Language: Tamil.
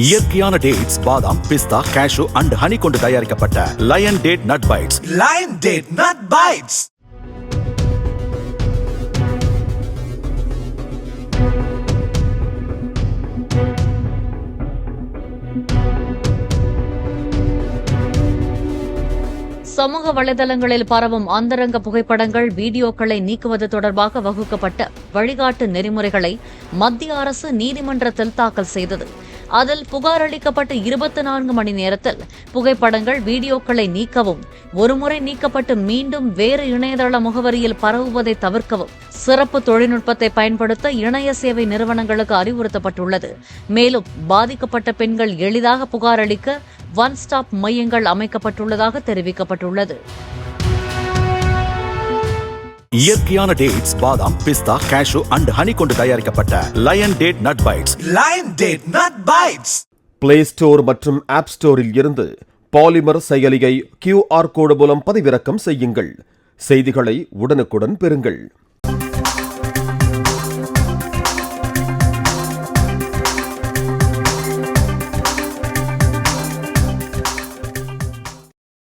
இயற்கையான டேட்ஸ், பாதாம், பிஸ்தா, கேஷு அண்ட் ஹனி கொண்டு தயாரிக்கப்பட்ட Lion Date Nut Bites. Lion Date Nut Bites. சமூக வலைதளங்களில் பரவும் அந்தரங்க புகைப்படங்கள், வீடியோக்களை நீக்குவது தொடர்பாக வகுக்கப்பட்ட வழிகாட்டு நெறிமுறைகளை மத்திய அரசு நீதிமன்றத்தில் தாக்கல் செய்தது. அதில் புகார் அளிக்கப்பட்ட 24 மணி நேரத்தில் புகைப்படங்கள், வீடியோக்களை நீக்கவும், ஒருமுறை நீக்கப்பட்டு மீண்டும் வேறு இணையதள முகவரியில் பரவுவதை தவிர்க்கவும் சிறப்பு தொழில்நுட்பத்தை பயன்படுத்த இணைய சேவை நிறுவனங்களுக்கு அறிவுறுத்தப்பட்டுள்ளது. மேலும் பாதிக்கப்பட்ட பெண்கள் எளிதாக புகார் அளிக்க ஒன் ஸ்டாப் மையங்கள் அமைக்கப்பட்டுள்ளதாக தெரிவிக்கப்பட்டுள்ளது. இயற்கையான டேட்ஸ், பாதாம், பிஸ்தா, கேஷு அண்ட் ஹனி கொண்டு தயாரிக்கப்பட்ட Lion Date Nut Bites. Lion Date Nut Bites. Play Store மற்றும் ஆப் ஸ்டோரில் இருந்து பாலிமர் செயலியை QR கோடு மூலம் பதிவிறக்கம் செய்யுங்கள். செய்திகளை உடனுக்குடன் பெறுங்கள்.